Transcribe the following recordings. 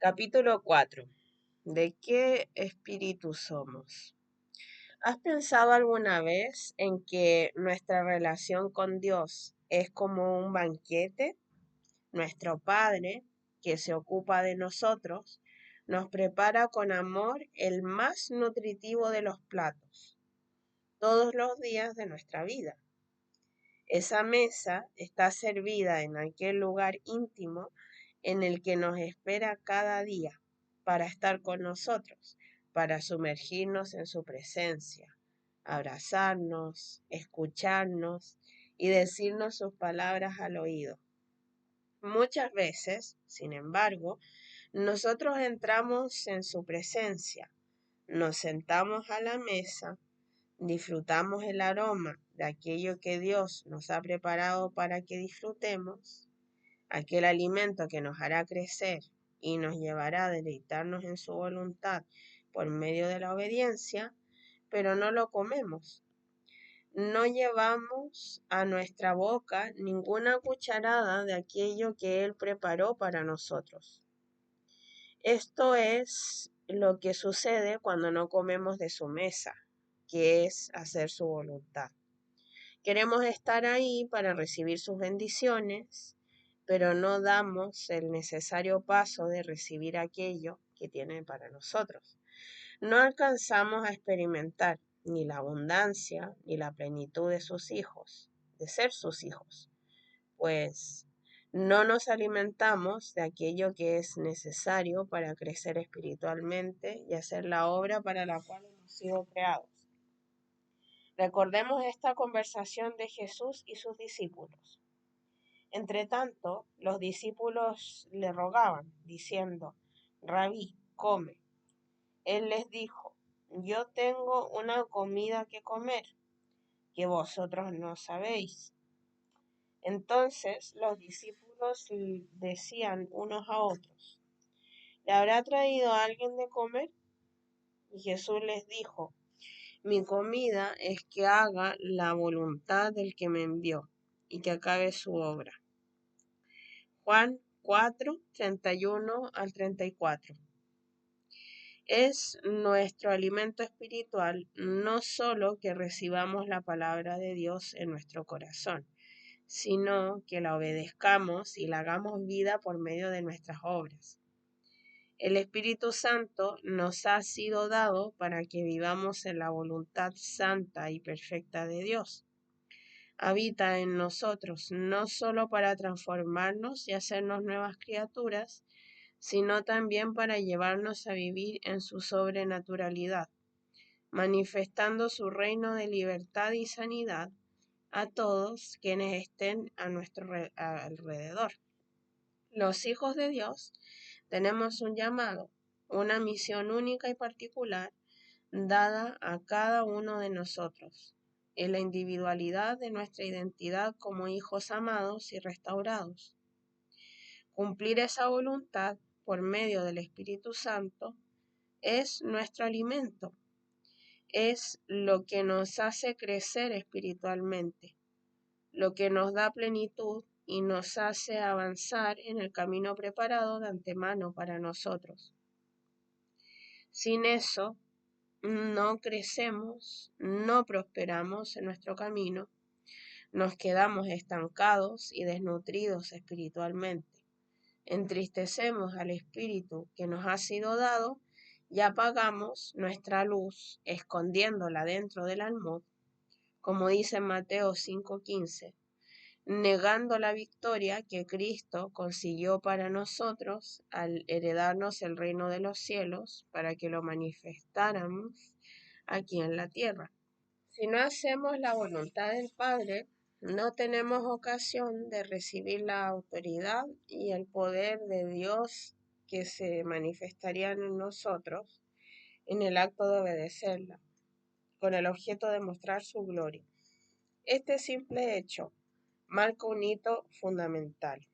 Capítulo 4. ¿De qué espíritu somos? ¿Has pensado alguna vez en que nuestra relación con Dios es como un banquete? Nuestro Padre, que se ocupa de nosotros, nos prepara con amor el más nutritivo de los platos, todos los días de nuestra vida. Esa mesa está servida en aquel lugar íntimo en el que nos espera cada día para estar con nosotros, para sumergirnos en su presencia, abrazarnos, escucharnos y decirnos sus palabras al oído. Muchas veces, sin embargo, nosotros entramos en su presencia, nos sentamos a la mesa, disfrutamos el aroma de aquello que Dios nos ha preparado para que disfrutemos, aquel alimento que nos hará crecer y nos llevará a deleitarnos en su voluntad por medio de la obediencia, pero no lo comemos. No llevamos a nuestra boca ninguna cucharada de aquello que Él preparó para nosotros. Esto es lo que sucede cuando no comemos de su mesa, que es hacer su voluntad. Queremos estar ahí para recibir sus bendiciones, pero no damos el necesario paso de recibir aquello que tiene para nosotros. No alcanzamos a experimentar ni la abundancia ni la plenitud de sus hijos, de ser sus hijos, pues no nos alimentamos de aquello que es necesario para crecer espiritualmente y hacer la obra para la cual hemos sido creados. Recordemos esta conversación de Jesús y sus discípulos. Entretanto, los discípulos le rogaban, diciendo: Rabí, come. Él les dijo: Yo tengo una comida que comer, que vosotros no sabéis. Entonces los discípulos decían unos a otros: ¿Le habrá traído alguien de comer? Y Jesús les dijo: Mi comida es que haga la voluntad del que me envió y que acabe su obra. Juan 4, 31 al 34. Es nuestro alimento espiritual no solo que recibamos la palabra de Dios en nuestro corazón, sino que la obedezcamos y la hagamos vida por medio de nuestras obras. El Espíritu Santo nos ha sido dado para que vivamos en la voluntad santa y perfecta de Dios. Habita en nosotros no solo para transformarnos y hacernos nuevas criaturas, sino también para llevarnos a vivir en su sobrenaturalidad, manifestando su reino de libertad y sanidad a todos quienes estén a nuestro alrededor. Los hijos de Dios tenemos un llamado, una misión única y particular dada a cada uno de nosotros, en la individualidad de nuestra identidad como hijos amados y restaurados. Cumplir esa voluntad por medio del Espíritu Santo es nuestro alimento, es lo que nos hace crecer espiritualmente, lo que nos da plenitud y nos hace avanzar en el camino preparado de antemano para nosotros. Sin eso, no crecemos, no prosperamos en nuestro camino, nos quedamos estancados y desnutridos espiritualmente. Entristecemos al espíritu que nos ha sido dado y apagamos nuestra luz escondiéndola dentro del almud, como dice en Mateo 5:15, negando la victoria que Cristo consiguió para nosotros al heredarnos el reino de los cielos para que lo manifestáramos aquí en la tierra. Si no hacemos la voluntad del Padre, no tenemos ocasión de recibir la autoridad y el poder de Dios que se manifestarían en nosotros en el acto de obedecerla, con el objeto de mostrar su gloria. Este simple hecho marca un hito fundamental.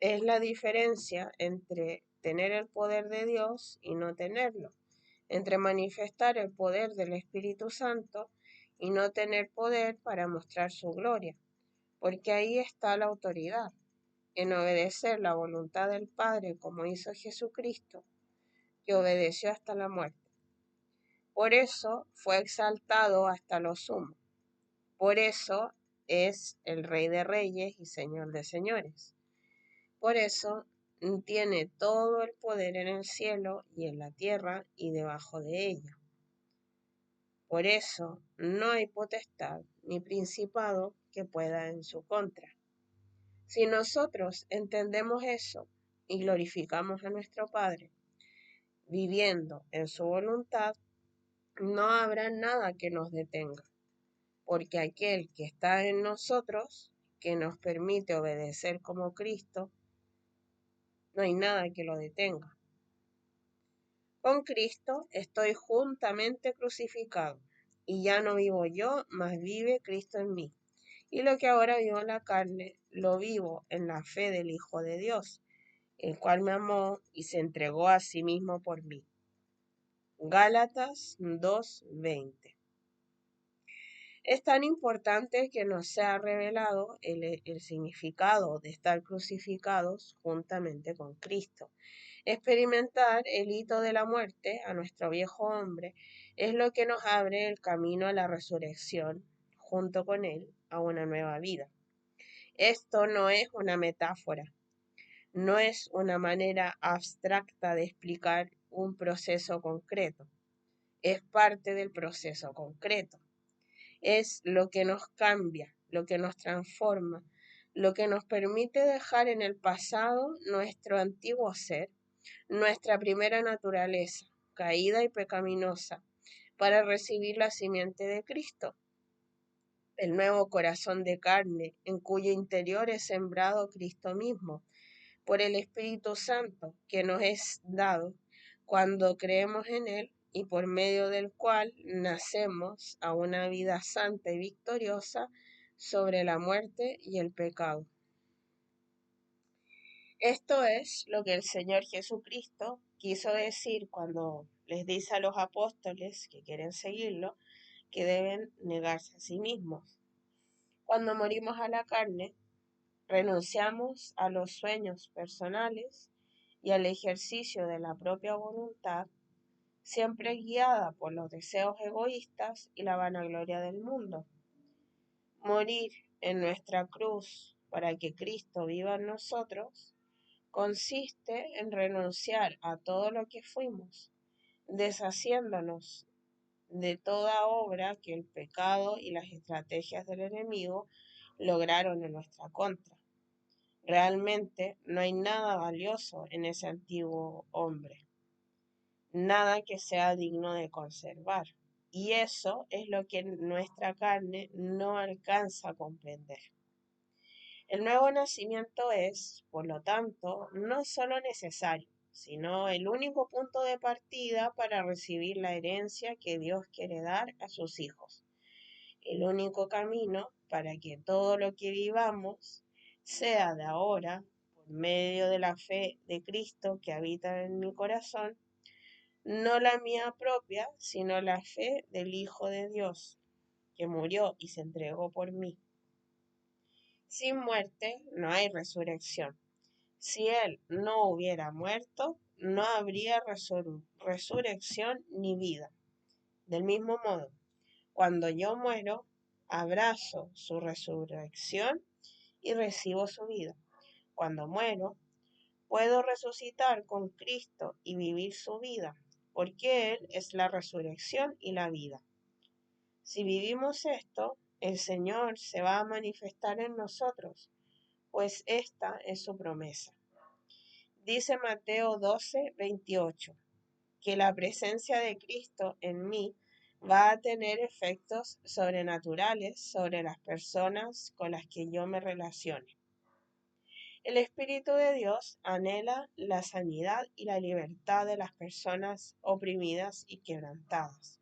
Es la diferencia entre tener el poder de Dios y no tenerlo, entre manifestar el poder del Espíritu Santo y no tener poder para mostrar su gloria, porque ahí está la autoridad, en obedecer la voluntad del Padre como hizo Jesucristo, que obedeció hasta la muerte. Por eso fue exaltado hasta lo sumo. Por eso es el Rey de Reyes y Señor de Señores. Por eso tiene todo el poder en el cielo y en la tierra y debajo de ella. Por eso no hay potestad ni principado que pueda en su contra. Si nosotros entendemos eso y glorificamos a nuestro Padre, viviendo en su voluntad, no habrá nada que nos detenga, porque aquel que está en nosotros, que nos permite obedecer como Cristo, no hay nada que lo detenga. Con Cristo estoy juntamente crucificado, y ya no vivo yo, mas vive Cristo en mí. Y lo que ahora vivo en la carne, lo vivo en la fe del Hijo de Dios, el cual me amó y se entregó a sí mismo por mí. Gálatas 2:20. Es tan importante que nos sea revelado el significado de estar crucificados juntamente con Cristo. Experimentar el hito de la muerte a nuestro viejo hombre es lo que nos abre el camino a la resurrección, junto con él, a una nueva vida. Esto no es una metáfora, no es una manera abstracta de explicar un proceso concreto, es parte del proceso concreto. Es lo que nos cambia, lo que nos transforma, lo que nos permite dejar en el pasado nuestro antiguo ser, nuestra primera naturaleza, caída y pecaminosa, para recibir la simiente de Cristo, el nuevo corazón de carne, en cuyo interior es sembrado Cristo mismo, por el Espíritu Santo que nos es dado cuando creemos en Él y por medio del cual nacemos a una vida santa y victoriosa sobre la muerte y el pecado. Esto es lo que el Señor Jesucristo quiso decir cuando les dice a los apóstoles que quieren seguirlo que deben negarse a sí mismos. Cuando morimos a la carne, renunciamos a los sueños personales y al ejercicio de la propia voluntad, siempre guiada por los deseos egoístas y la vanagloria del mundo. Morir en nuestra cruz para que Cristo viva en nosotros consiste en renunciar a todo lo que fuimos, deshaciéndonos de toda obra que el pecado y las estrategias del enemigo lograron en nuestra contra. Realmente no hay nada valioso en ese antiguo hombre, nada que sea digno de conservar. Y eso es lo que nuestra carne no alcanza a comprender. El nuevo nacimiento es, por lo tanto, no solo necesario, sino el único punto de partida para recibir la herencia que Dios quiere dar a sus hijos. El único camino para que todo lo que vivamos sea de ahora, por medio de la fe de Cristo que habita en mi corazón, no la mía propia, sino la fe del Hijo de Dios, que murió y se entregó por mí. Sin muerte no hay resurrección. Si Él no hubiera muerto, no habría resurrección ni vida. Del mismo modo, cuando yo muero, abrazo su resurrección y recibo su vida. Cuando muero, puedo resucitar con Cristo y vivir su vida, porque Él es la resurrección y la vida. Si vivimos esto, el Señor se va a manifestar en nosotros, pues esta es su promesa. Dice Mateo 12:28, que la presencia de Cristo en mí va a tener efectos sobrenaturales sobre las personas con las que yo me relacione. El Espíritu de Dios anhela la sanidad y la libertad de las personas oprimidas y quebrantadas.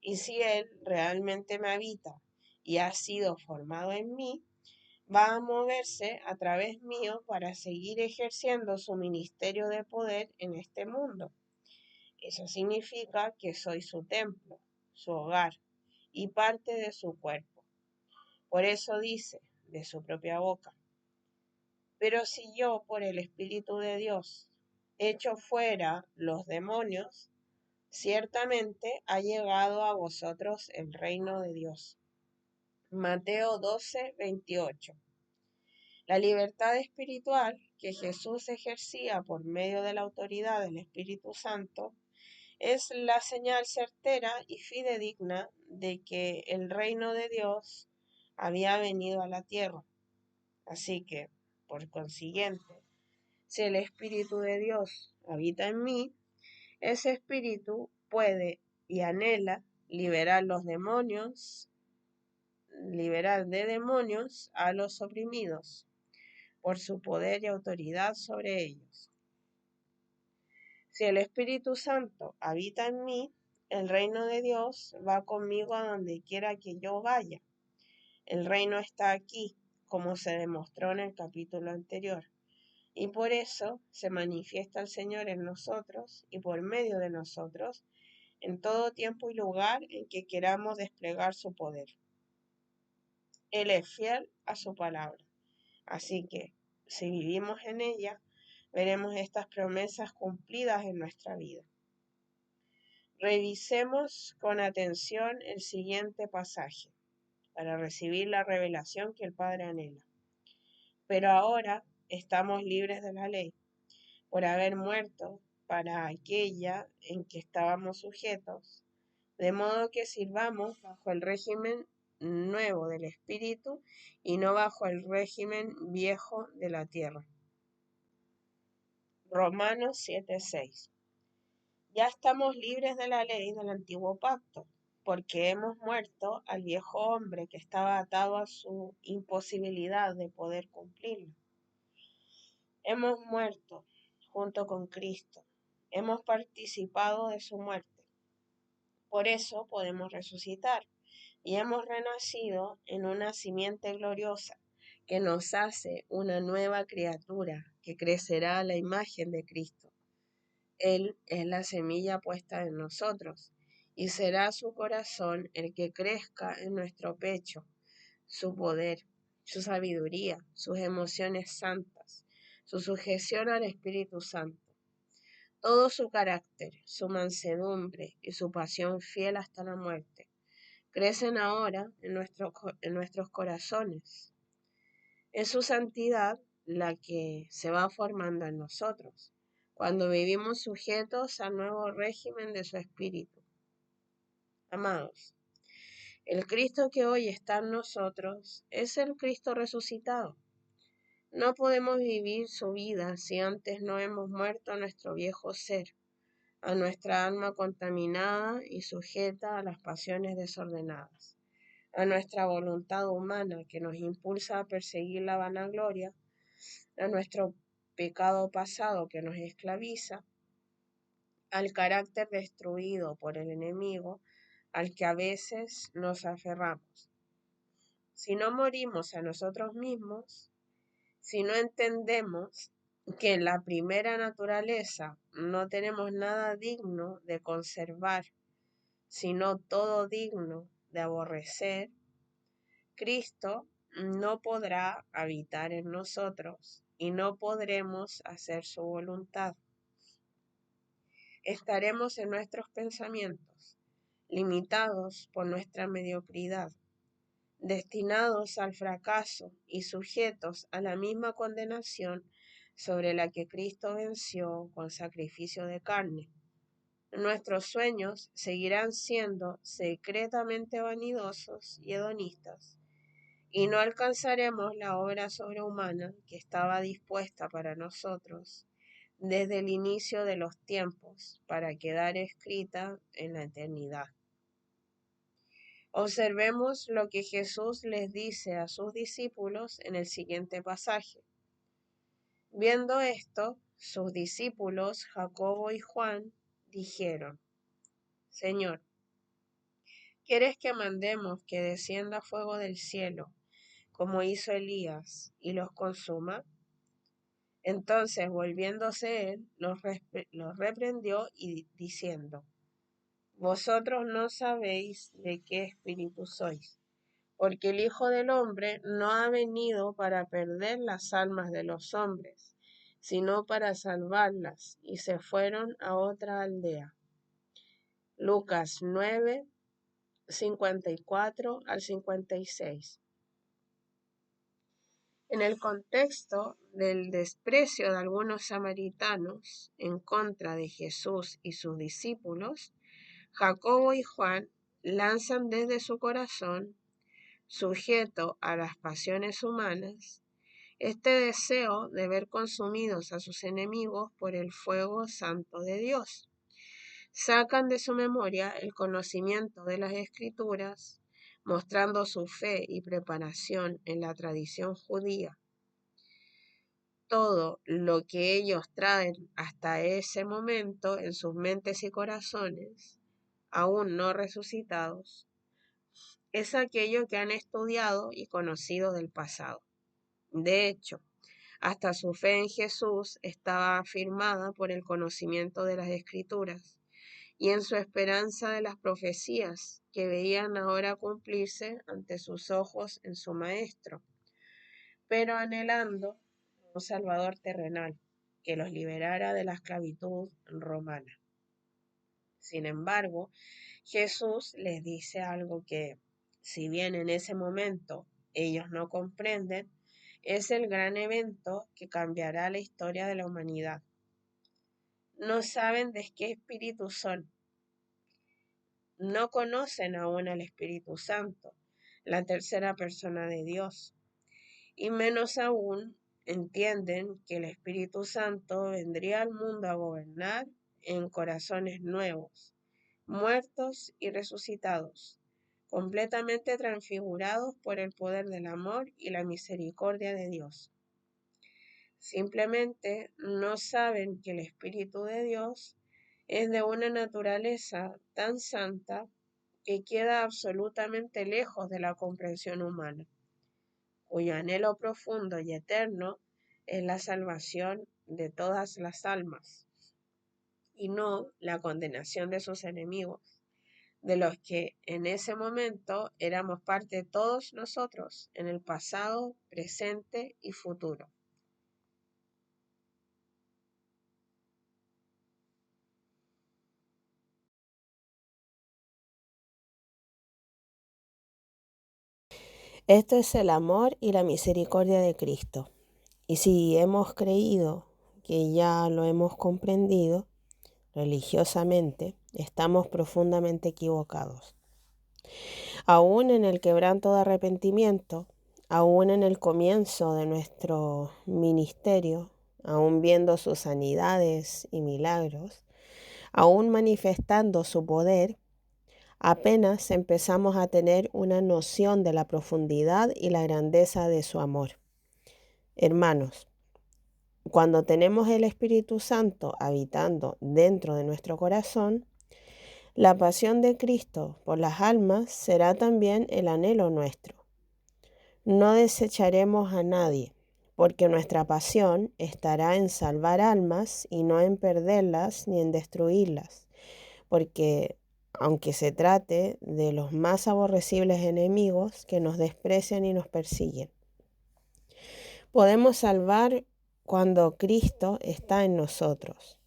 Y si Él realmente me habita y ha sido formado en mí, va a moverse a través mío para seguir ejerciendo su ministerio de poder en este mundo. Eso significa que soy su templo, su hogar y parte de su cuerpo. Por eso dice de su propia boca: pero si yo por el Espíritu de Dios hecho fuera los demonios, ciertamente ha llegado a vosotros el reino de Dios. Mateo 12:28. La libertad espiritual que Jesús ejercía por medio de la autoridad del Espíritu Santo es la señal certera y fidedigna de que el reino de Dios había venido a la tierra. Así que, por consiguiente, si el Espíritu de Dios habita en mí, ese Espíritu puede y anhela liberar de demonios a los oprimidos por su poder y autoridad sobre ellos. Si el Espíritu Santo habita en mí, el reino de Dios va conmigo a donde quiera que yo vaya. El reino está aquí, como se demostró en el capítulo anterior, y por eso se manifiesta el Señor en nosotros y por medio de nosotros en todo tiempo y lugar en que queramos desplegar su poder. Él es fiel a su palabra, así que si vivimos en ella, veremos estas promesas cumplidas en nuestra vida. Revisemos con atención el siguiente pasaje para recibir la revelación que el Padre anhela. Pero ahora estamos libres de la ley, por haber muerto para aquella en que estábamos sujetos, de modo que sirvamos bajo el régimen nuevo del Espíritu y no bajo el régimen viejo de la tierra. Romanos 7:6. Ya estamos libres de la ley del antiguo pacto, porque hemos muerto al viejo hombre que estaba atado a su imposibilidad de poder cumplirlo. Hemos muerto junto con Cristo, hemos participado de su muerte. Por eso podemos resucitar y hemos renacido en una simiente gloriosa que nos hace una nueva criatura que crecerá a la imagen de Cristo. Él es la semilla puesta en nosotros y será su corazón el que crezca en nuestro pecho, su poder, su sabiduría, sus emociones santas, su sujeción al Espíritu Santo, todo su carácter, su mansedumbre y su pasión fiel hasta la muerte. Crecen ahora en nuestros corazones. Es su santidad la que se va formando en nosotros, cuando vivimos sujetos al nuevo régimen de su Espíritu. Amados, el Cristo que hoy está en nosotros es el Cristo resucitado. No podemos vivir su vida si antes no hemos muerto a nuestro viejo ser, a nuestra alma contaminada y sujeta a las pasiones desordenadas, a nuestra voluntad humana que nos impulsa a perseguir la vanagloria, a nuestro pecado pasado que nos esclaviza, al carácter destruido por el enemigo al que a veces nos aferramos. Si no morimos a nosotros mismos, si no entendemos que en la primera naturaleza no tenemos nada digno de conservar, sino todo digno de aborrecer, Cristo no podrá habitar en nosotros y no podremos hacer su voluntad. Estaremos en nuestros pensamientos, limitados por nuestra mediocridad, destinados al fracaso y sujetos a la misma condenación sobre la que Cristo venció con sacrificio de carne. Nuestros sueños seguirán siendo secretamente vanidosos y hedonistas, y no alcanzaremos la obra sobrehumana que estaba dispuesta para nosotros desde el inicio de los tiempos para quedar escrita en la eternidad. Observemos lo que Jesús les dice a sus discípulos en el siguiente pasaje. Viendo esto, sus discípulos Jacobo y Juan dijeron: Señor, ¿quieres que mandemos que descienda fuego del cielo, como hizo Elías, y los consuma? Entonces, volviéndose él, los reprendió y diciendo: Vosotros no sabéis de qué espíritu sois, porque el Hijo del Hombre no ha venido para perder las almas de los hombres, sino para salvarlas, y se fueron a otra aldea. Lucas 9, 54 al 56. En el contexto del desprecio de algunos samaritanos en contra de Jesús y sus discípulos, Jacobo y Juan lanzan desde su corazón, sujeto a las pasiones humanas, este deseo de ver consumidos a sus enemigos por el fuego santo de Dios. Sacan de su memoria el conocimiento de las Escrituras, mostrando su fe y preparación en la tradición judía. Todo lo que ellos traen hasta ese momento en sus mentes y corazones, aún no resucitados, es aquello que han estudiado y conocido del pasado. De hecho, hasta su fe en Jesús estaba afirmada por el conocimiento de las Escrituras y en su esperanza de las profecías que veían ahora cumplirse ante sus ojos en su Maestro, pero anhelando un Salvador terrenal que los liberara de la esclavitud romana. Sin embargo, Jesús les dice algo que, si bien en ese momento ellos no comprenden, es el gran evento que cambiará la historia de la humanidad. No saben de qué espíritu son. No conocen aún al Espíritu Santo, la tercera persona de Dios, y menos aún entienden que el Espíritu Santo vendría al mundo a gobernar en corazones nuevos, muertos y resucitados, completamente transfigurados por el poder del amor y la misericordia de Dios. Simplemente no saben que el Espíritu de Dios es de una naturaleza tan santa que queda absolutamente lejos de la comprensión humana, cuyo anhelo profundo y eterno es la salvación de todas las almas y no la condenación de sus enemigos, de los que en ese momento éramos parte todos nosotros en el pasado, presente y futuro. Esto es el amor y la misericordia de Cristo. Y si hemos creído que ya lo hemos comprendido religiosamente, estamos profundamente equivocados. Aún en el quebranto de arrepentimiento, aún en el comienzo de nuestro ministerio, aún viendo sus sanidades y milagros, aún manifestando su poder, apenas empezamos a tener una noción de la profundidad y la grandeza de su amor. Hermanos, cuando tenemos el Espíritu Santo habitando dentro de nuestro corazón, la pasión de Cristo por las almas será también el anhelo nuestro. No desecharemos a nadie, porque nuestra pasión estará en salvar almas y no en perderlas ni en destruirlas, porque aunque se trate de los más aborrecibles enemigos que nos desprecian y nos persiguen, podemos salvar cuando Cristo está en nosotros.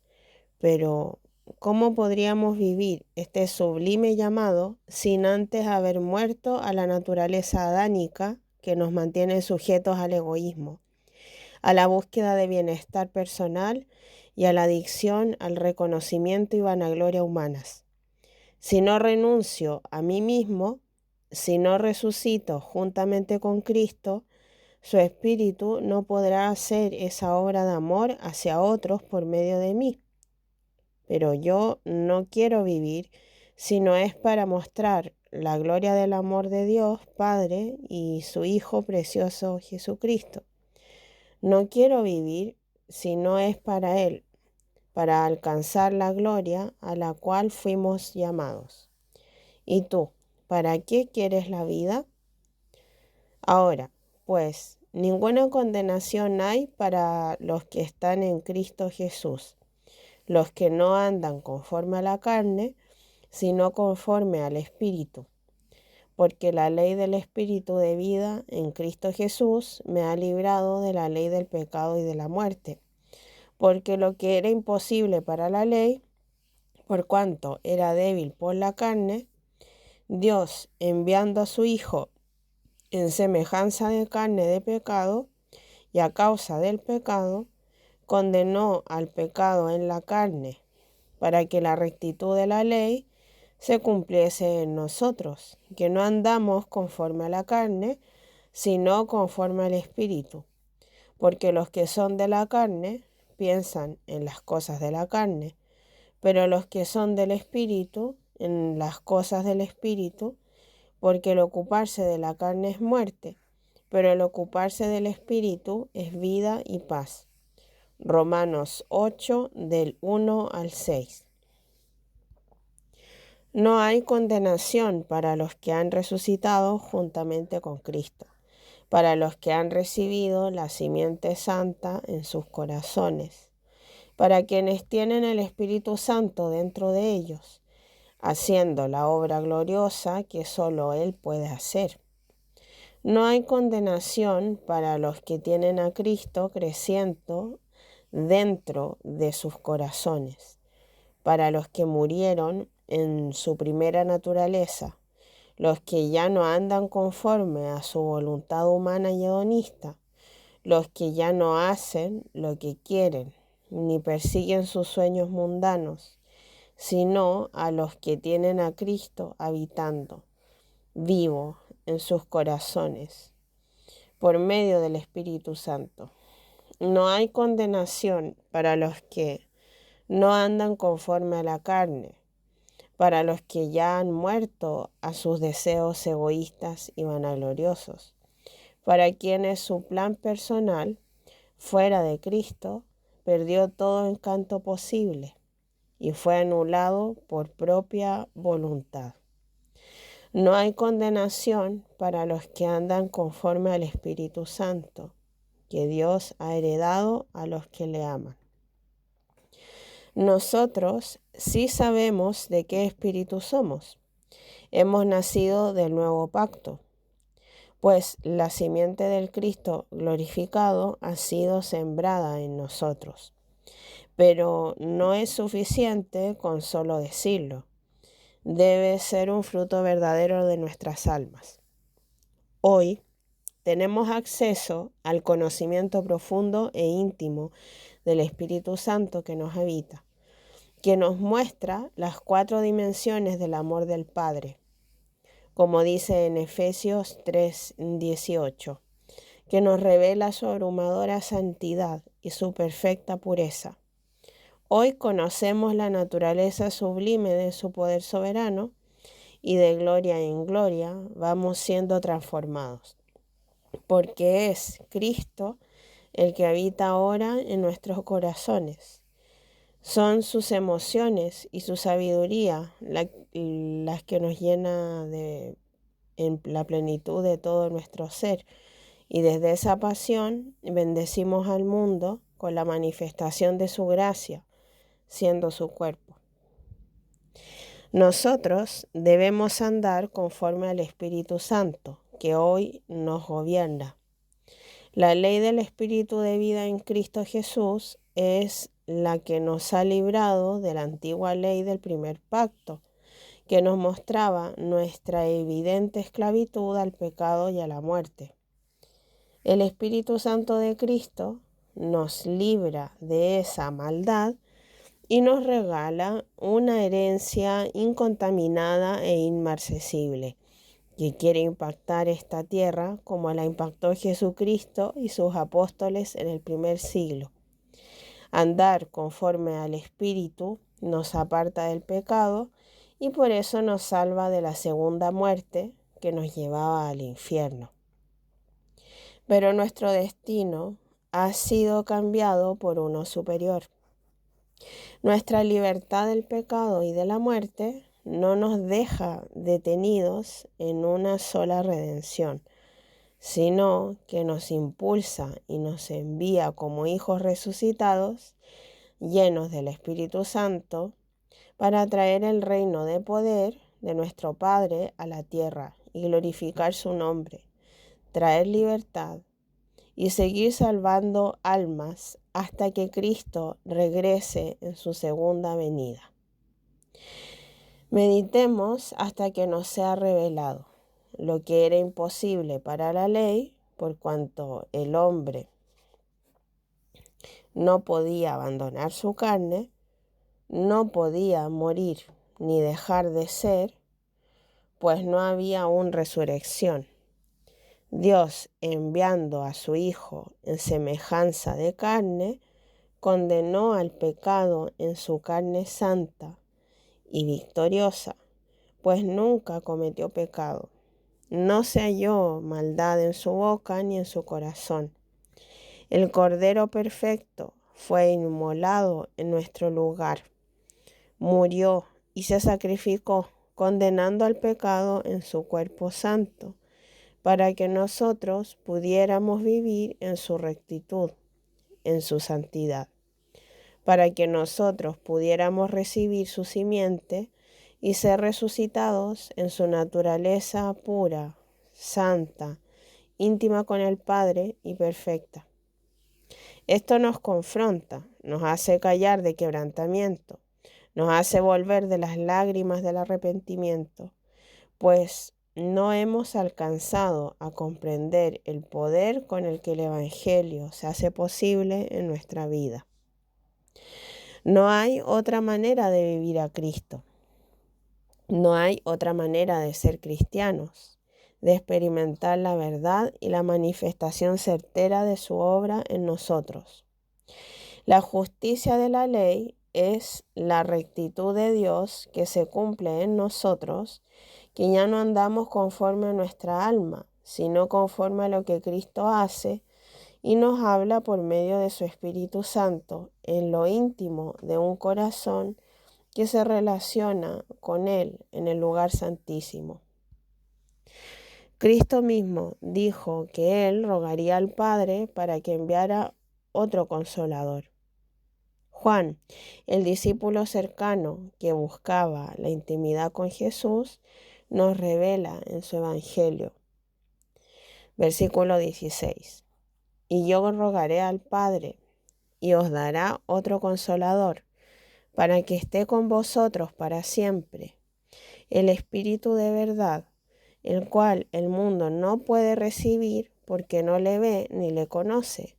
Pero, ¿cómo podríamos vivir este sublime llamado sin antes haber muerto a la naturaleza adánica que nos mantiene sujetos al egoísmo, a la búsqueda de bienestar personal y a la adicción al reconocimiento y vanagloria humanas? Si no renuncio a mí mismo, si no resucito juntamente con Cristo, su Espíritu no podrá hacer esa obra de amor hacia otros por medio de mí. Pero yo no quiero vivir si no es para mostrar la gloria del amor de Dios Padre y su Hijo precioso Jesucristo. No quiero vivir si no es para Él, para alcanzar la gloria a la cual fuimos llamados. ¿Y tú, para qué quieres la vida? Ahora, pues, ninguna condenación hay para los que están en Cristo Jesús, los que no andan conforme a la carne, sino conforme al Espíritu, porque la ley del Espíritu de vida en Cristo Jesús me ha librado de la ley del pecado y de la muerte. porque lo que era imposible para la ley, por cuanto era débil por la carne, Dios, enviando a su Hijo en semejanza de carne de pecado, y a causa del pecado, condenó al pecado en la carne, para que la rectitud de la ley se cumpliese en nosotros, que no andamos conforme a la carne, sino conforme al Espíritu. Porque los que son de la carne piensan en las cosas de la carne, pero los que son del Espíritu, en las cosas del Espíritu, porque el ocuparse de la carne es muerte, pero el ocuparse del Espíritu es vida y paz. Romanos 8, del 1 al 6. No hay condenación para los que han resucitado juntamente con Cristo, para los que han recibido la simiente santa en sus corazones, para quienes tienen el Espíritu Santo dentro de ellos, haciendo la obra gloriosa que solo Él puede hacer. No hay condenación para los que tienen a Cristo creciendo dentro de sus corazones, para los que murieron en su primera naturaleza, los que ya no andan conforme a su voluntad humana y hedonista, los que ya no hacen lo que quieren, ni persiguen sus sueños mundanos, sino a los que tienen a Cristo habitando, vivo en sus corazones, por medio del Espíritu Santo. No hay condenación para los que no andan conforme a la carne, para los que ya han muerto a sus deseos egoístas y vanagloriosos, para quienes su plan personal, fuera de Cristo, perdió todo encanto posible y fue anulado por propia voluntad. No hay condenación para los que andan conforme al Espíritu Santo, que Dios ha heredado a los que le aman. Nosotros sí sabemos de qué espíritu somos. Hemos nacido del nuevo pacto, pues la simiente del Cristo glorificado ha sido sembrada en nosotros. Pero no es suficiente con solo decirlo. Debe ser un fruto verdadero de nuestras almas. Hoy tenemos acceso al conocimiento profundo e íntimo del Espíritu Santo que nos habita, que nos muestra las 4 dimensiones del amor del Padre, como dice en Efesios 3:18, que nos revela su abrumadora santidad y su perfecta pureza. Hoy conocemos la naturaleza sublime de su poder soberano y de gloria en gloria vamos siendo transformados, porque es Cristo el que habita ahora en nuestros corazones. Son sus emociones y su sabiduría las que nos llena en la plenitud de todo nuestro ser. Y desde esa pasión bendecimos al mundo con la manifestación de su gracia, siendo su cuerpo. Nosotros debemos andar conforme al Espíritu Santo, que hoy nos gobierna. La ley del Espíritu de vida en Cristo Jesús es la que nos ha librado de la antigua ley del primer pacto, que nos mostraba nuestra evidente esclavitud al pecado y a la muerte. El Espíritu Santo de Cristo nos libra de esa maldad y nos regala una herencia incontaminada e inmarcesible, que quiere impactar esta tierra como la impactó Jesucristo y sus apóstoles en el primer siglo. Andar conforme al Espíritu nos aparta del pecado y por eso nos salva de la segunda muerte que nos llevaba al infierno. Pero nuestro destino ha sido cambiado por uno superior. Nuestra libertad del pecado y de la muerte no nos deja detenidos en una sola redención, sino que nos impulsa y nos envía como hijos resucitados, llenos del Espíritu Santo, para traer el reino de poder de nuestro Padre a la tierra y glorificar su nombre, traer libertad y seguir salvando almas hasta que Cristo regrese en su segunda venida. Meditemos hasta que nos sea revelado lo que era imposible para la ley, por cuanto el hombre no podía abandonar su carne, no podía morir ni dejar de ser, pues no había aún resurrección. Dios, enviando a su Hijo en semejanza de carne, condenó al pecado en su carne santa y victoriosa, pues nunca cometió pecado. No se halló maldad en su boca ni en su corazón. El Cordero perfecto fue inmolado en nuestro lugar. Murió y se sacrificó, condenando al pecado en su cuerpo santo, para que nosotros pudiéramos vivir en su rectitud, en su santidad, para que nosotros pudiéramos recibir su simiente y ser resucitados en su naturaleza pura, santa, íntima con el Padre y perfecta. Esto nos confronta, nos hace callar de quebrantamiento, nos hace volver de las lágrimas del arrepentimiento, pues no hemos alcanzado a comprender el poder con el que el Evangelio se hace posible en nuestra vida. No hay otra manera de vivir a Cristo. No hay otra manera de ser cristianos, de experimentar la verdad y la manifestación certera de su obra en nosotros. La justicia de la ley es la rectitud de Dios que se cumple en nosotros, que ya no andamos conforme a nuestra alma, sino conforme a lo que Cristo hace y nos habla por medio de su Espíritu Santo en lo íntimo de un corazón que se relaciona con Él en el lugar santísimo. Cristo mismo dijo que Él rogaría al Padre para que enviara otro consolador. Juan, el discípulo cercano que buscaba la intimidad con Jesús, nos revela en su Evangelio. Versículo 16. Y yo rogaré al Padre, y os dará otro consolador, para que esté con vosotros para siempre, el Espíritu de verdad, el cual el mundo no puede recibir porque no le ve ni le conoce.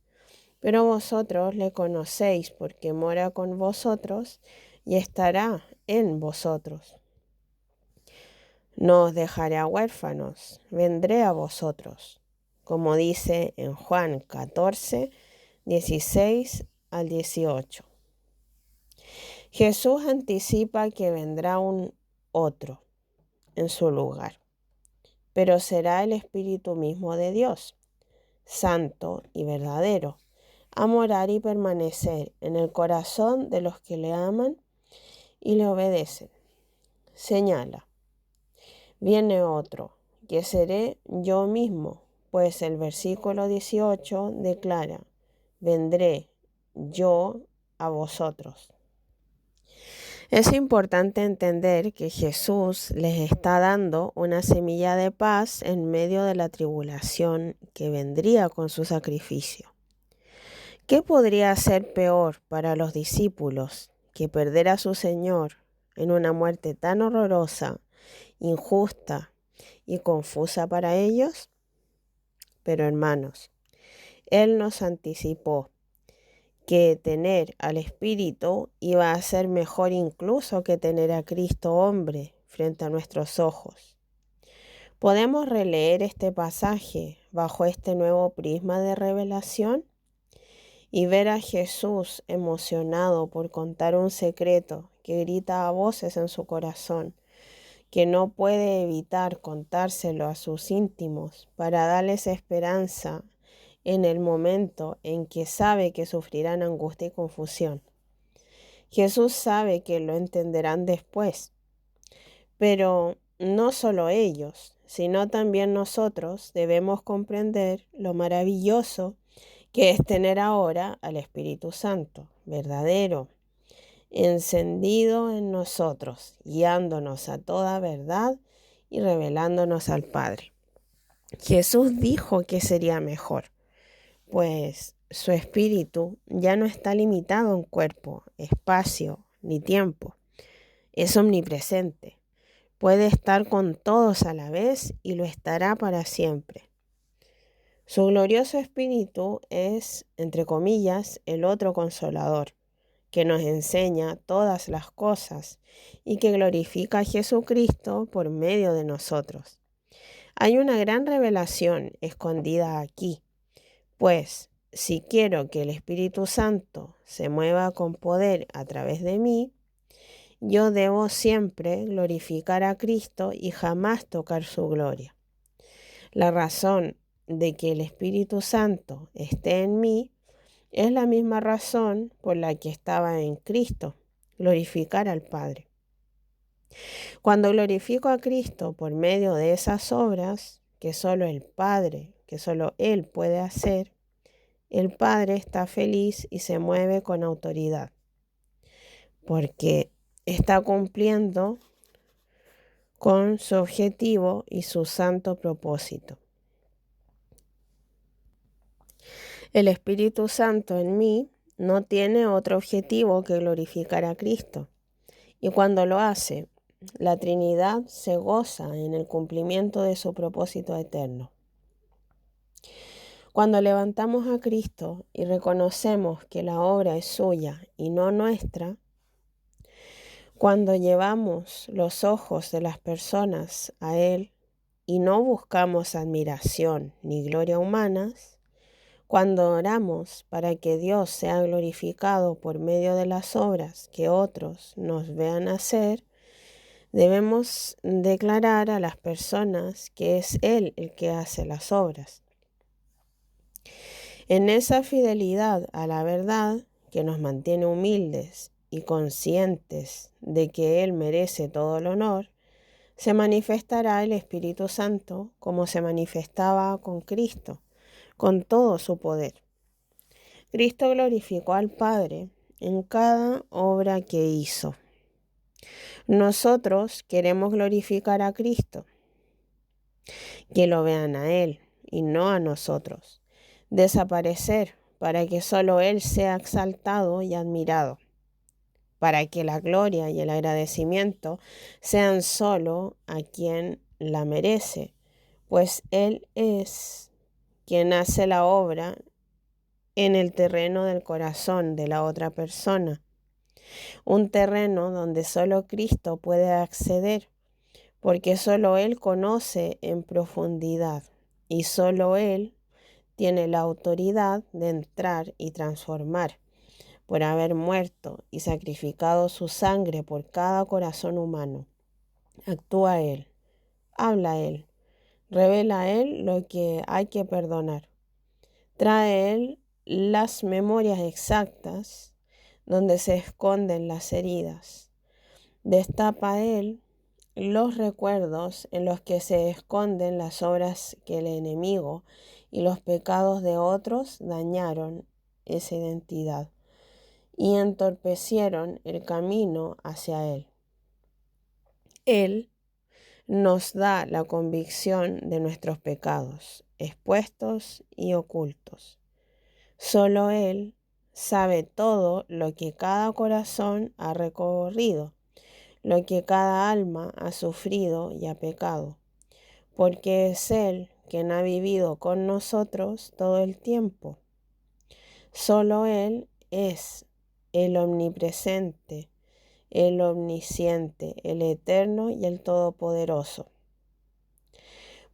Pero vosotros le conocéis porque mora con vosotros y estará en vosotros. No os dejaré huérfanos, vendré a vosotros, como dice en Juan 14, 16 al 18. Jesús anticipa que vendrá un otro en su lugar, pero será el Espíritu mismo de Dios, santo y verdadero, a morar y permanecer en el corazón de los que le aman y le obedecen. Señala, viene otro, que seré yo mismo, pues el versículo 18 declara, vendré yo a vosotros. Es importante entender que Jesús les está dando una semilla de paz en medio de la tribulación que vendría con su sacrificio. ¿Qué podría ser peor para los discípulos que perder a su Señor en una muerte tan horrorosa, injusta y confusa para ellos? Pero hermanos, Él nos anticipó que tener al Espíritu iba a ser mejor incluso que tener a Cristo hombre frente a nuestros ojos. ¿Podemos releer este pasaje bajo este nuevo prisma de revelación y ver a Jesús emocionado por contar un secreto que grita a voces en su corazón, que no puede evitar contárselo a sus íntimos para darles esperanza en el momento en que sabe que sufrirán angustia y confusión? Jesús sabe que lo entenderán después, pero no solo ellos, sino también nosotros debemos comprender lo maravilloso que es tener ahora al Espíritu Santo, verdadero, encendido en nosotros, guiándonos a toda verdad y revelándonos al Padre. Jesús dijo que sería mejor, pues su espíritu ya no está limitado en cuerpo, espacio ni tiempo. Es omnipresente. Puede estar con todos a la vez y lo estará para siempre. Su glorioso espíritu es, entre comillas, el otro consolador, que nos enseña todas las cosas y que glorifica a Jesucristo por medio de nosotros. Hay una gran revelación escondida aquí, pues si quiero que el Espíritu Santo se mueva con poder a través de mí, yo debo siempre glorificar a Cristo y jamás tocar su gloria. La razón de que el Espíritu Santo esté en mí es la misma razón por la que estaba en Cristo, glorificar al Padre. Cuando glorifico a Cristo por medio de esas obras que solo el Padre, que solo Él puede hacer, el Padre está feliz y se mueve con autoridad, porque está cumpliendo con su objetivo y su santo propósito. El Espíritu Santo en mí no tiene otro objetivo que glorificar a Cristo, y cuando lo hace, la Trinidad se goza en el cumplimiento de su propósito eterno. Cuando levantamos a Cristo y reconocemos que la obra es suya y no nuestra, cuando llevamos los ojos de las personas a Él y no buscamos admiración ni gloria humanas, cuando oramos para que Dios sea glorificado por medio de las obras que otros nos vean hacer, debemos declarar a las personas que es Él el que hace las obras. En esa fidelidad a la verdad que nos mantiene humildes y conscientes de que Él merece todo el honor, se manifestará el Espíritu Santo como se manifestaba con Cristo, con todo su poder. Cristo glorificó al Padre en cada obra que hizo. Nosotros queremos glorificar a Cristo, que lo vean a Él y no a nosotros. Desaparecer para que solo Él sea exaltado y admirado, para que la gloria y el agradecimiento sean solo a quien la merece, pues Él es quien hace la obra en el terreno del corazón de la otra persona, un terreno donde solo Cristo puede acceder, porque solo Él conoce en profundidad y solo Él tiene la autoridad de entrar y transformar, por haber muerto y sacrificado su sangre por cada corazón humano. Actúa Él, habla Él, revela a Él lo que hay que perdonar. Trae Él las memorias exactas donde se esconden las heridas. Destapa Él los recuerdos en los que se esconden las obras que el enemigo y los pecados de otros dañaron esa identidad y entorpecieron el camino hacia Él. Él nos da la convicción de nuestros pecados, expuestos y ocultos. Solo Él sabe todo lo que cada corazón ha recorrido, lo que cada alma ha sufrido y ha pecado, porque es Él quien ha vivido con nosotros todo el tiempo. Solo Él es el omnipresente, el omnisciente, el eterno y el todopoderoso.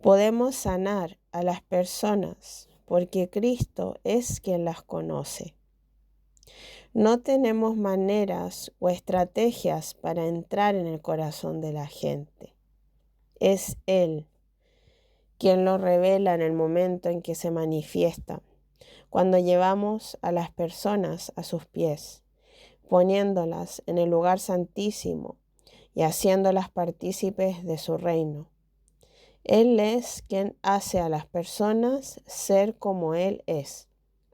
Podemos sanar a las personas porque Cristo es quien las conoce. No tenemos maneras o estrategias para entrar en el corazón de la gente. Es Él quien lo revela en el momento en que se manifiesta, cuando llevamos a las personas a sus pies, poniéndolas en el lugar santísimo y haciéndolas partícipes de su reino. Él es quien hace a las personas ser como Él es.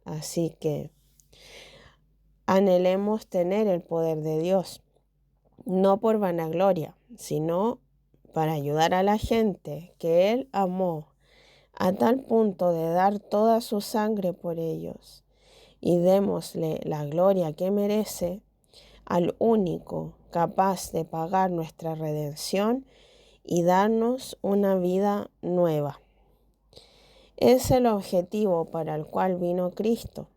Así que anhelemos tener el poder de Dios, no por vanagloria, sino para ayudar a la gente que Él amó a tal punto de dar toda su sangre por ellos y démosle la gloria que merece al único capaz de pagar nuestra redención y darnos una vida nueva. Es el objetivo para el cual vino Cristo.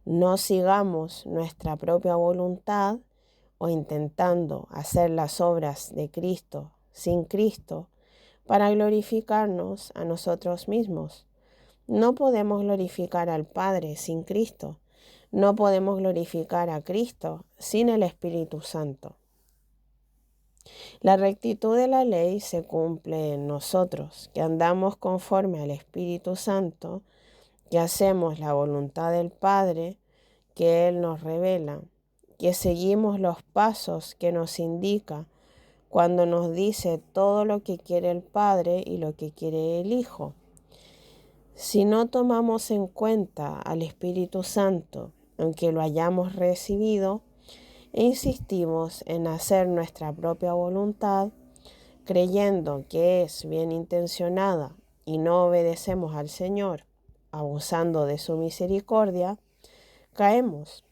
No sigamos nuestra propia voluntad o intentando hacer las obras de Cristo sin Cristo para glorificarnos a nosotros mismos. No podemos glorificar al Padre sin Cristo. No podemos glorificar a Cristo sin el Espíritu Santo. La rectitud de la ley se cumple en nosotros, que andamos conforme al Espíritu Santo, que hacemos la voluntad del Padre, que Él nos revela, que seguimos los pasos que nos indica cuando nos dice todo lo que quiere el Padre y lo que quiere el Hijo. Si no tomamos en cuenta al Espíritu Santo, aunque lo hayamos recibido, e insistimos en hacer nuestra propia voluntad, creyendo que es bien intencionada y no obedecemos al Señor, abusando de su misericordia, caemos,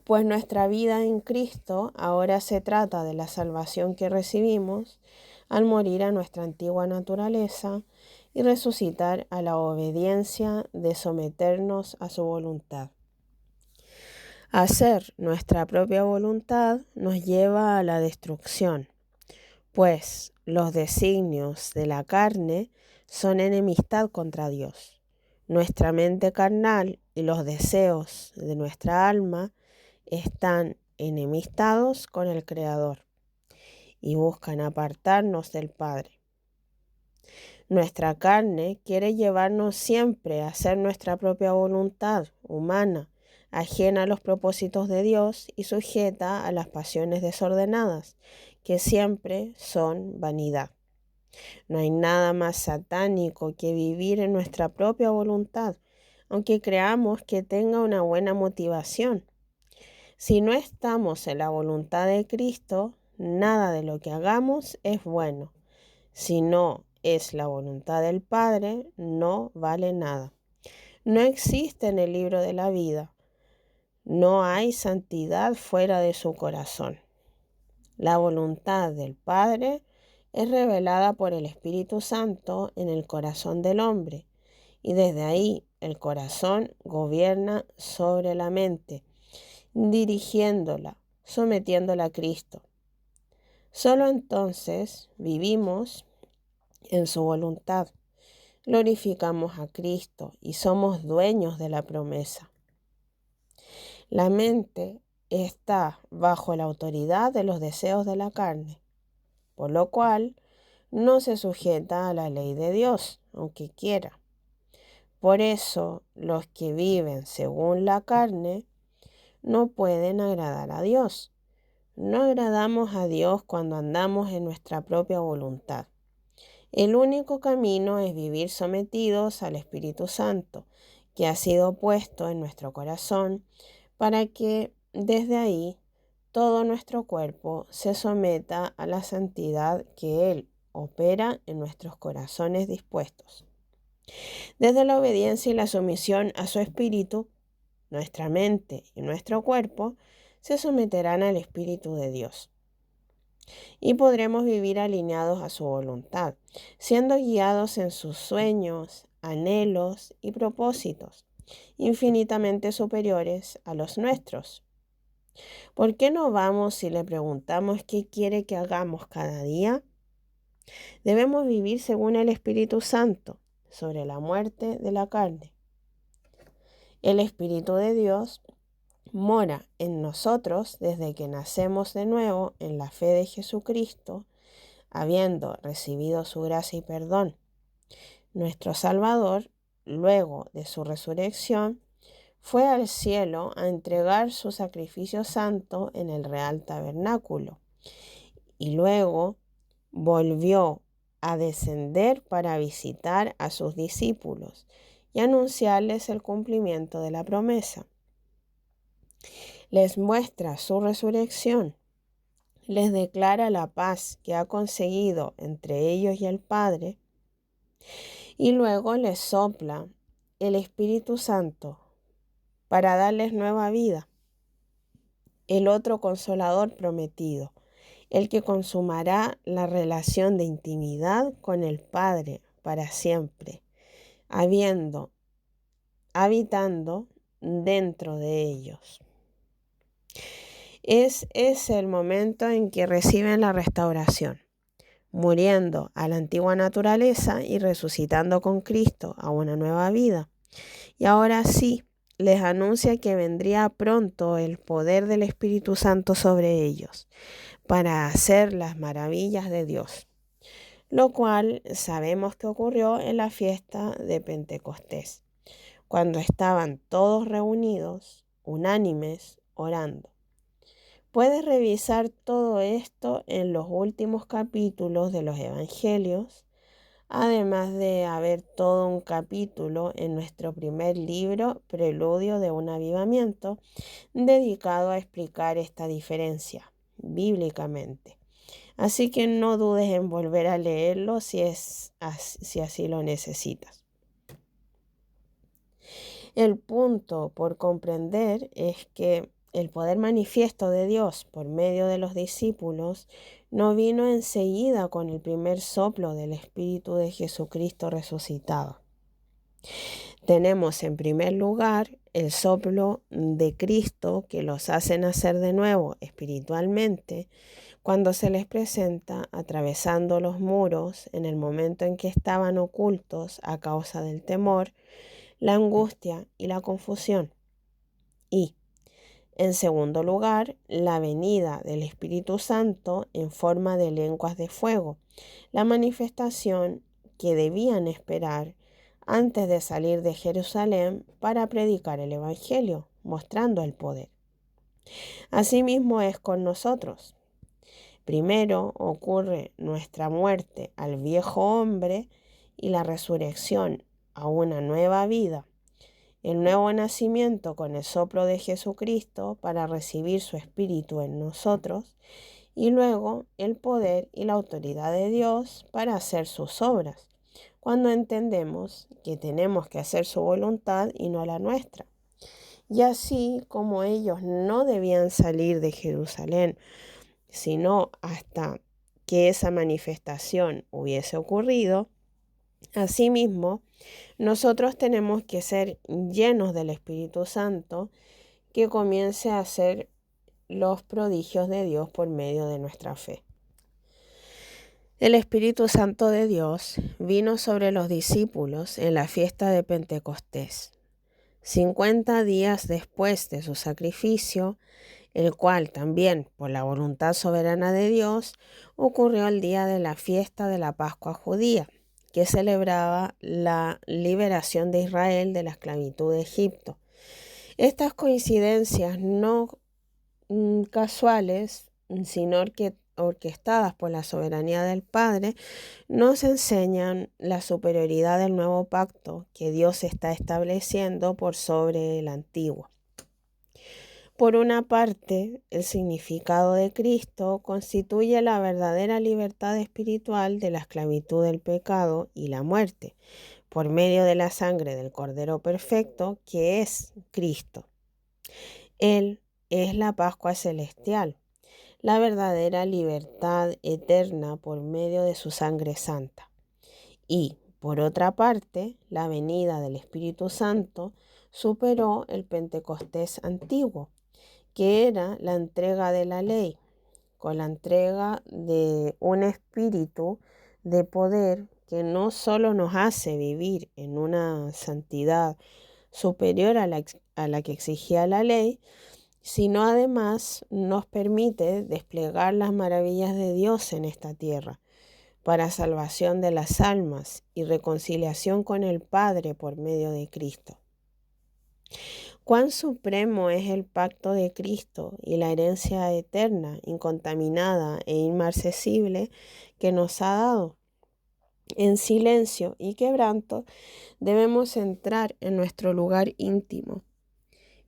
pues nuestra vida en Cristo ahora se trata de la salvación que recibimos al morir a nuestra antigua naturaleza y resucitar a la obediencia de someternos a su voluntad. Hacer nuestra propia voluntad nos lleva a la destrucción, pues los designios de la carne son enemistad contra Dios. Nuestra mente carnal y los deseos de nuestra alma están enemistados con el Creador y buscan apartarnos del Padre. Nuestra carne quiere llevarnos siempre a hacer nuestra propia voluntad humana, ajena a los propósitos de Dios y sujeta a las pasiones desordenadas, que siempre son vanidad. No hay nada más satánico que vivir en nuestra propia voluntad, aunque creamos que tenga una buena motivación. Si no estamos en la voluntad de Cristo, nada de lo que hagamos es bueno. Si no es la voluntad del Padre, no vale nada. No existe en el libro de la vida. No hay santidad fuera de su corazón. La voluntad del Padre es revelada por el Espíritu Santo en el corazón del hombre, y desde ahí el corazón gobierna sobre la mente, dirigiéndola, sometiéndola a Cristo. Solo entonces vivimos en su voluntad, glorificamos a Cristo y somos dueños de la promesa. La mente está bajo la autoridad de los deseos de la carne, por lo cual no se sujeta a la ley de Dios, aunque quiera. Por eso los que viven según la carne no pueden agradar a Dios. No agradamos a Dios cuando andamos en nuestra propia voluntad. El único camino es vivir sometidos al Espíritu Santo, que ha sido puesto en nuestro corazón, para que desde ahí todo nuestro cuerpo se someta a la santidad que Él opera en nuestros corazones dispuestos. Desde la obediencia y la sumisión a su Espíritu, nuestra mente y nuestro cuerpo se someterán al Espíritu de Dios. Y podremos vivir alineados a su voluntad, siendo guiados en sus sueños, anhelos y propósitos, infinitamente superiores a los nuestros. ¿Por qué no vamos y le preguntamos qué quiere que hagamos cada día? Debemos vivir según el Espíritu Santo, sobre la muerte de la carne. El Espíritu de Dios mora en nosotros desde que nacemos de nuevo en la fe de Jesucristo, habiendo recibido su gracia y perdón. Nuestro Salvador, luego de su resurrección, fue al cielo a entregar su sacrificio santo en el real tabernáculo y luego volvió a descender para visitar a sus discípulos y anunciarles el cumplimiento de la promesa. Les muestra su resurrección, les declara la paz que ha conseguido entre ellos y el Padre, y luego les sopla el Espíritu Santo para darles nueva vida, el otro consolador prometido, el que consumará la relación de intimidad con el Padre para siempre, habitando dentro de ellos. Es el momento en que reciben la restauración, muriendo a la antigua naturaleza y resucitando con Cristo a una nueva vida. Y ahora sí, les anuncia que vendría pronto el poder del Espíritu Santo sobre ellos para hacer las maravillas de Dios, lo cual sabemos que ocurrió en la fiesta de Pentecostés, cuando estaban todos reunidos, unánimes, orando. Puedes revisar todo esto en los últimos capítulos de los Evangelios, además de haber todo un capítulo en nuestro primer libro, Preludio de un Avivamiento, dedicado a explicar esta diferencia bíblicamente. Así que no dudes en volver a leerlo si así lo necesitas. El punto por comprender es que el poder manifiesto de Dios por medio de los discípulos no vino enseguida con el primer soplo del Espíritu de Jesucristo resucitado. Tenemos en primer lugar el soplo de Cristo que los hace nacer de nuevo espiritualmente cuando se les presenta atravesando los muros en el momento en que estaban ocultos a causa del temor, la angustia y la confusión. Y, en segundo lugar, la venida del Espíritu Santo en forma de lenguas de fuego, la manifestación que debían esperar antes de salir de Jerusalén para predicar el Evangelio, mostrando el poder. Asimismo es con nosotros. Primero ocurre nuestra muerte al viejo hombre y la resurrección a una nueva vida, el nuevo nacimiento con el soplo de Jesucristo para recibir su Espíritu en nosotros, y luego el poder y la autoridad de Dios para hacer sus obras, cuando entendemos que tenemos que hacer su voluntad y no la nuestra. Y así como ellos no debían salir de Jerusalén, sino hasta que esa manifestación hubiese ocurrido, asimismo, nosotros tenemos que ser llenos del Espíritu Santo que comience a hacer los prodigios de Dios por medio de nuestra fe. El Espíritu Santo de Dios vino sobre los discípulos en la fiesta de Pentecostés, 50 días después de su sacrificio, el cual también, por la voluntad soberana de Dios, ocurrió el día de la fiesta de la Pascua judía, que celebraba la liberación de Israel de la esclavitud de Egipto. Estas coincidencias no casuales, sino que orquestadas por la soberanía del Padre, nos enseñan la superioridad del nuevo pacto que Dios está estableciendo por sobre el antiguo. Por una parte, el significado de Cristo constituye la verdadera libertad espiritual de la esclavitud del pecado y la muerte, por medio de la sangre del Cordero Perfecto, que es Cristo. Él es la Pascua celestial, la verdadera libertad eterna por medio de su sangre santa. Y, por otra parte, la venida del Espíritu Santo superó el Pentecostés antiguo, que era la entrega de la ley, con la entrega de un espíritu de poder que no solo nos hace vivir en una santidad superior a la que exigía la ley, sino además nos permite desplegar las maravillas de Dios en esta tierra, para salvación de las almas y reconciliación con el Padre por medio de Cristo. Cuán supremo es el pacto de Cristo y la herencia eterna, incontaminada e inmarcesible que nos ha dado. En silencio y quebranto debemos entrar en nuestro lugar íntimo,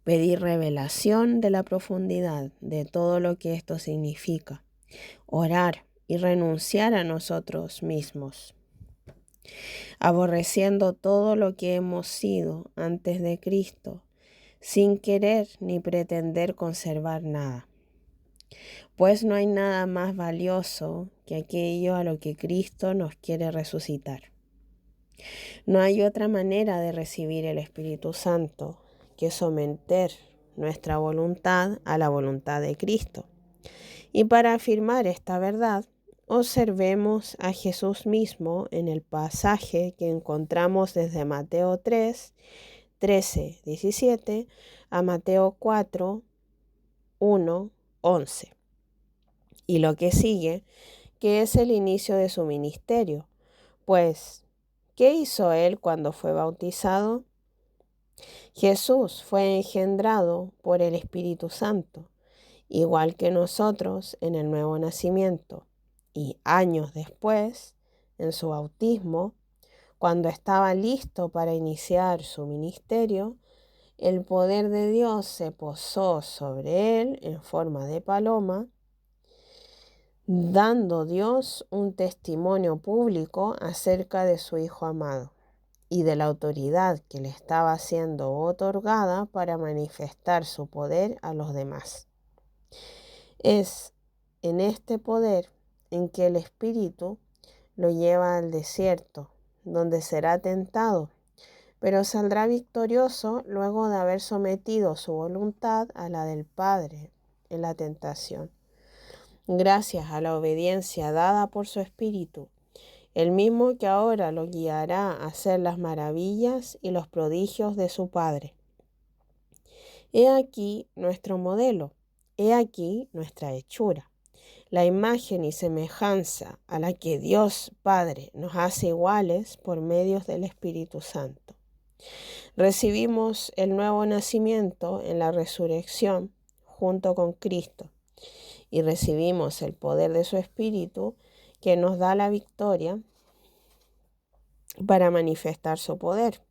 pedir revelación de la profundidad de todo lo que esto significa, orar y renunciar a nosotros mismos, aborreciendo todo lo que hemos sido antes de Cristo, sin querer ni pretender conservar nada. Pues no hay nada más valioso que aquello a lo que Cristo nos quiere resucitar. No hay otra manera de recibir el Espíritu Santo que someter nuestra voluntad a la voluntad de Cristo. Y para afirmar esta verdad, observemos a Jesús mismo en el pasaje que encontramos desde Mateo 3, 13, 17 a Mateo 4, 1, 11. Y lo que sigue, que es el inicio de su ministerio. Pues, ¿qué hizo él cuando fue bautizado? Jesús fue engendrado por el Espíritu Santo, igual que nosotros en el nuevo nacimiento. Y años después, en su bautismo, cuando estaba listo para iniciar su ministerio, el poder de Dios se posó sobre él en forma de paloma, dando Dios un testimonio público acerca de su Hijo amado y de la autoridad que le estaba siendo otorgada para manifestar su poder a los demás. Es en este poder en que el Espíritu lo lleva al desierto, donde será tentado, pero saldrá victorioso luego de haber sometido su voluntad a la del Padre en la tentación. Gracias a la obediencia dada por su Espíritu, el mismo que ahora lo guiará a hacer las maravillas y los prodigios de su Padre. He aquí nuestro modelo, he aquí nuestra hechura, la imagen y semejanza a la que Dios Padre nos hace iguales por medio del Espíritu Santo. Recibimos el nuevo nacimiento en la resurrección junto con Cristo y recibimos el poder de su Espíritu que nos da la victoria para manifestar su poder.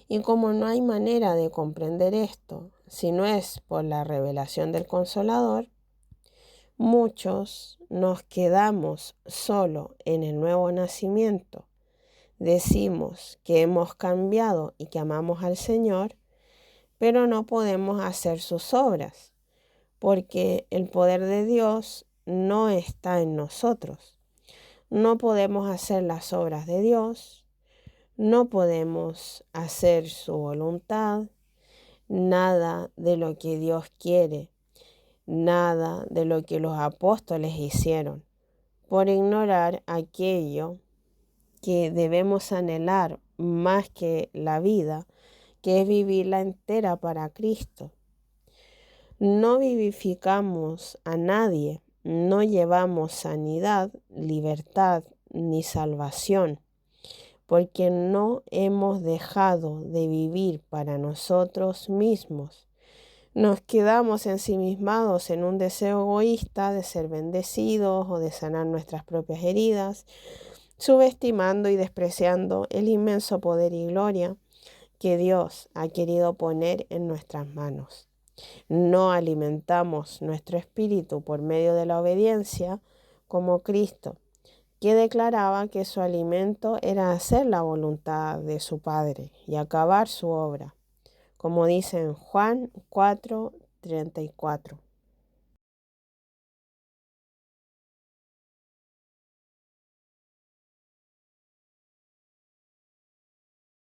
Y como no hay manera de comprender esto si no es por la revelación del Consolador, muchos nos quedamos solo en el nuevo nacimiento. Decimos que hemos cambiado y que amamos al Señor, pero no podemos hacer sus obras, porque el poder de Dios no está en nosotros. No podemos hacer las obras de Dios, no podemos hacer su voluntad, nada de lo que Dios quiere, nada de lo que los apóstoles hicieron, por ignorar aquello que debemos anhelar más que la vida, que es vivirla entera para Cristo. No vivificamos a nadie, no llevamos sanidad, libertad ni salvación, porque no hemos dejado de vivir para nosotros mismos. Nos quedamos ensimismados en un deseo egoísta de ser bendecidos o de sanar nuestras propias heridas, subestimando y despreciando el inmenso poder y gloria que Dios ha querido poner en nuestras manos. No alimentamos nuestro espíritu por medio de la obediencia como Cristo, que declaraba que su alimento era hacer la voluntad de su Padre y acabar su obra, como dice en Juan 4:34.